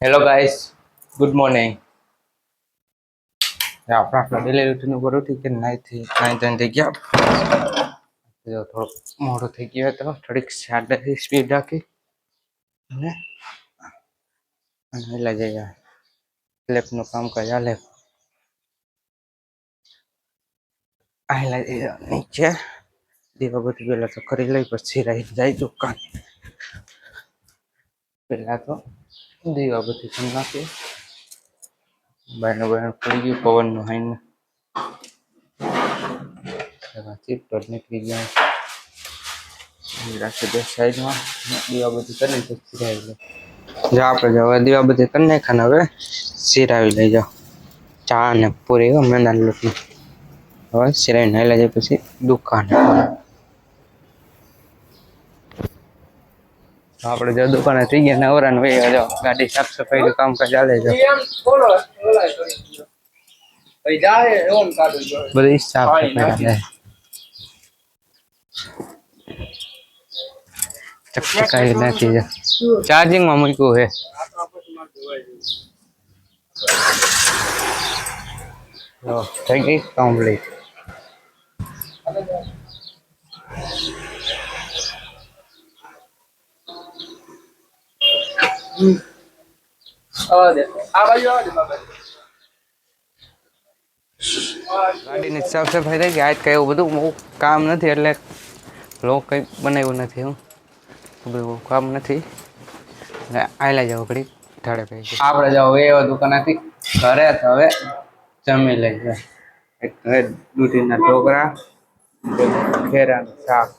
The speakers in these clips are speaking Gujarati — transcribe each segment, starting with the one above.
Hello guys, good morning. આપણા ડેલી રૂટીન ઉપર ઉઠી કે નાઈ થઈ ગયા. થોડુંક મોડું થઈ ગયું હતો, થોડીક શાંતિથી સ્પીડ રાખી અને લઈ જઈએ લેપનું કામ કર્યા લેપ આવેલા જઈએ નીચે દીવા બધી પહેલાં તો કરી લઈ, પછી રહી જાય દુકાન. પહેલાં તો દીવા બધી કરી નાખીએ. બહાર પડી ગયું પવનનું હાઈને નીકળી ગયા. રાખી દે સાઈડમાં. દીવા બધી કરી તો સિરાવી લે. જો આપણે હવે દીવા બધી કરી નાખાને હવે સિરાવી લઈ જાઓ. ચા ને પૂરી મેંદાના લોટની હવે સિરાવી નાઈ લઈ જાય પછી દુકાન. આપણે જો દુકાને થઈ ગયા નવરા ને ભાઈ જો ગાડી સાફ સફાઈ નું કામ ચાલે છે. બધી સાફ સફાઈ ચકચકાઈ નાખી છે. ચાર્જિંગ માં મૂક્યું હે. થઈ ગઈ કમ્પ્લીટ. ગાડીની સાફ સફાઈ થઈ ગઈ. આજ કઈ એવું બધું કામ નથી એટલે લોક કંઈ બનાવ્યું નથી. હું બધું કામ નથી આયલા જાવ ઘડી ઢાળે પડી. આપણે જાવ એવા દુકાનેથી ઘરે તો હવે જમી લઈ જાય. દૂધીના ઢોકળા, ખેરાનું શાક,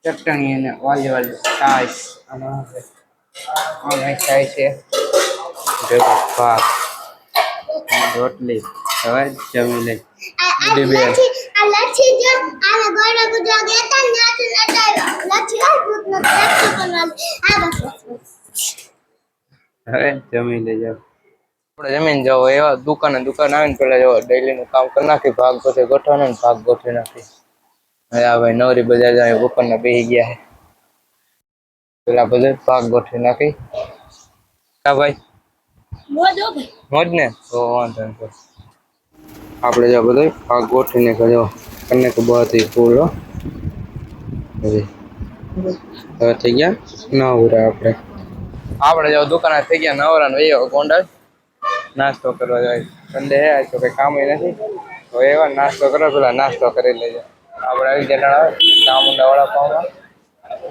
ચટણી અને વાલી વાલી છાશ અને થાય છે ભાત રોટલી. હવે જમી લઈ બેન. હવે જમી લઈ જાવ. આપણે જમીન જાવ એવા દુકાન આવીને પેલા જવો ડેલી નું કામ કરી નાખી. ભાગ ગોઠવી ગોઠવાનો ને ભાગ ગોઠવી નાખી. હવે આ ભાઈ નવરી બજાર જાય બપોરના બેસી ગયા છે. પેલા બધે ભાગ ગોઠવી નાખી. કા ભાઈ મોજ ને તો વાંધો નહીં. આપણે જો બધો ભાગ ગોઠવીને કરજો કને કે બધી ફૂલ હવે થઈ ગયા નવરા. આપણે જો દુકાને થઈ ગયા નવરા ને એ ગોંડલ નાસ્તો કરવા જાય. સંડે હે તો કઈ કામ નથી તો એવા નાસ્તો કરો. પેલા નાસ્તો કરી લેજો. આપણે આવી ગયા ચામુંડા વડાપાવમાં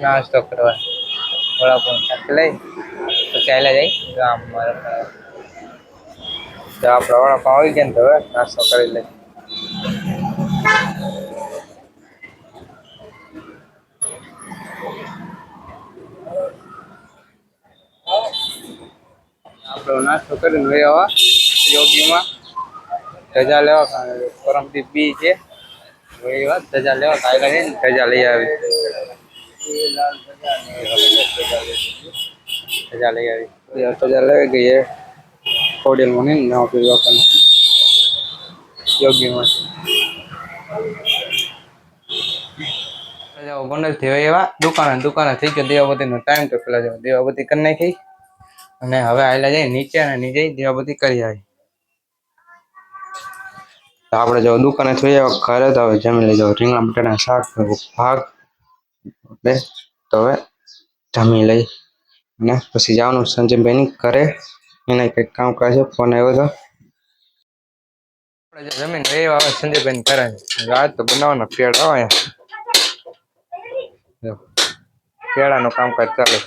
નાસ્તો કરવા. વડાપાવ લઈ તો ચાલ્યા જાય ગામમાં. તો આપણે વડાપાવ આવી ગયા ને તો હવે નાસ્તો કરી લઈએ. આપણે નાસ્તો કરીને વયા યોગીમાં ધજા લેવા. પરમદીપ બી છે એ વાત ધજા લેવા કાયલા છે ને ધજા લઈ આવી. ધજા લઈ આવી. ધજા લઈ ગઈ હોટેલમાં નહીં ના આપી યોગીમાં. ગોંડલ થી એવા દુકાને થઈ ગયો દીવાબત્તી નો ટાઈમ. તો પેલા જાવ દીવાબત્તી કરી નાખી અને હવે આયલા જાય નીચે અને નીચે દીવાબત્તી કરી આવી. આપણે જો દુકાને થઈ આવ્યા ઘરે તો હવે જમી લઈ જાવ. રીંગણા બટાટા શાક ભાગ એટલે તો હવે જમી લઈ ને પછી જવાનું સંજયભાઈની ઘરે. એના કંઈક કામકાજ છે. ફોન આવ્યો હતો. આપણે જમીન એ આવે સંજયભાઈ કરે આજ તો બનાવવાના પેડા આવે. પેડાનું કામકાજ ચાલે.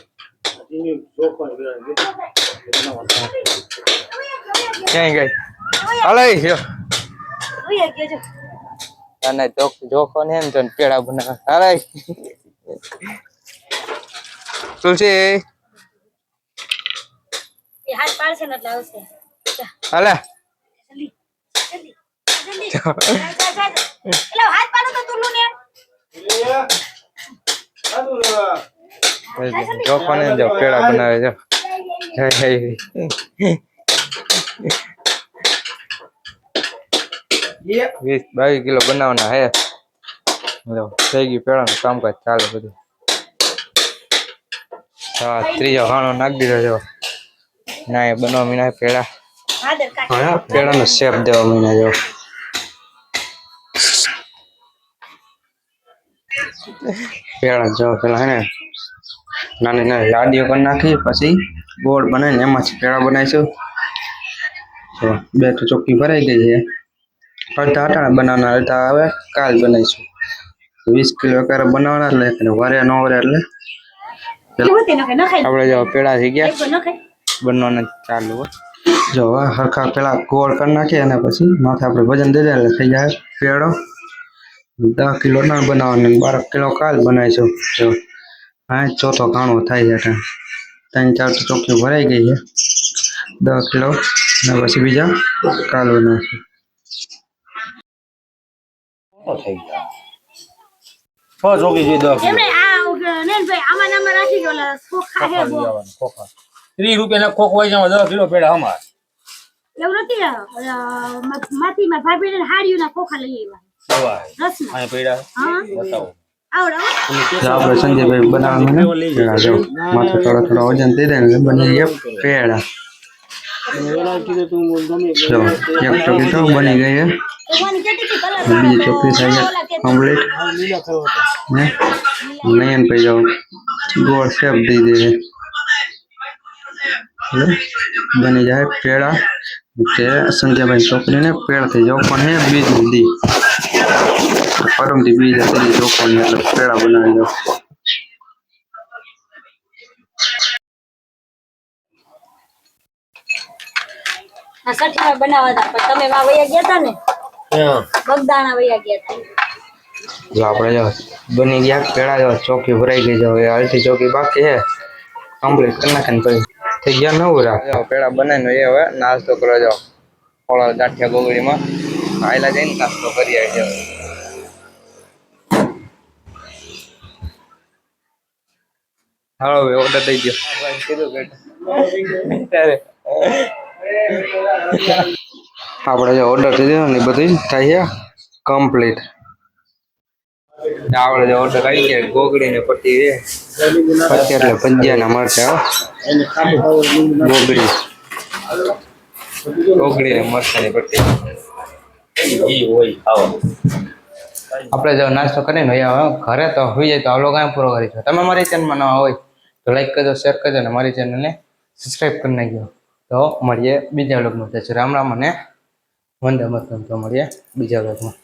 ક્યાંય ગઈ હાલે જોખો ને એમ તો પેડા બનાવે. હાલે તુલસી હાલે જોખો ને જો પેડા બનાવે છે. 20-22 કિલો બનાવવાના હે. થઈ ગયું પેડાનું કામકાજ ચાલે બધું. હા ત્રીજો ખાણો નાખી દીધો જો ના એ બનવા મીના પેડા હા પેડાનો શેપ દેવા મીના જો પેડા જો પેલા હે ને નાની નાની લાડીઓ કરી નાખી પછી ગોળ બનાવીને એમાંથી પેડા બનાવીશું તો બે તો ચોખ્ખી ભરાઈ ગઈ છે અડધા અટાણા બનાવવાના અડધા હવે કાલ બનાવીશું 20 કિલો કરે બનાવવાના એટલે વારે ન વરે એટલે આપણે જો પેડા થઈ ગયા બનવાના ચાલુ જો હરખા પેલા ગોળ કરી નાખીએ અને પછી માથે આપણે વજન દઈ દે એટલે થઈ જાય પેડો 10 કિલો ના બનાવવાનું 12 કિલો કાલ બનાવીશું જો હા ચોથો ઘાણો થાય છે 3-4 તો ચોખ્ખી ભરાઈ ગઈ છે 10 કિલો અને પછી બીજા કાલ બનાવીશું થઈ ગયા ચોખી જોઈ 10 ખોખા 30 રૂપિયાના ખોખ હોય છે 10 કિલો પેડા અમાર એવું નથી માથીમાં ભાભીને હાડીઓના ખોખા લઈ આવ્યા અહીંયા પેડા બતાવો આપણે સંજયભાઈ બનાવવાનું પેડા જો માથે થોડા થોડા વજન દઈ દે ને બની ગયા પેડા જો એક ચોકી તો બની ગઈ છે બીજી ચોકી થઈ ગઈ કમ્પ્લીટ નયન પઈ જાઓ ગોળ શેપ દઈ દે બની જાય પેડા તે સંજયભાઈ છોકરીને પેડ થઈ જાવ પણ હે બીજ દી પરમથી બીજ હતી ચોખાની એટલે પેડા બનાવી દો બનાવવા હતા પણ તમે વા વયા ગયા હતા ને બગદાણા વયા ગયા હતા જો આપણે જો બની ગયા પેડા જો ચોકી ભરાઈ ગઈ જો અડધી ચોકી બાકી છે કમ્પ્લીટ કરી નાખે ને પછી થઈ ગયા નવું રાખ પેડા બનાવીને એ હવે નાસ્તો કરો જો ઓલા ગાંઠિયા ગોગડીમાં આયલા જઈને નાસ્તો કરી આવી જાવ હાલો હવે ઓર્ડર થઈ ગયો આપણે જો ઓર્ડર થઈ ગયો ને બધું થાય છે કમ્પ્લીટ આપણે જો ઓર્ડર આવી ગયા ગોગડી ને પટ્ટી છે પટ્ટી એટલે ભજીયાના મરચા ગોગડી ગોગડી ને મરચાની પટ્ટી આપણે જો નાસ્તો કરીને ઘરે તો હોઈ જાય તો આ લોકો પૂરો કરીશું તમે મારી ચેનલમાં નવા હોય તો લાઈક કરજો શેર કરજો અને મારી ચેનલને સબસ્ક્રાઈબ કરી નાખજો તો મળીએ બીજા વ્લોગમાં રામ રામ અને વંદે માતરમ તો મળીએ બીજા વ્લોગમાં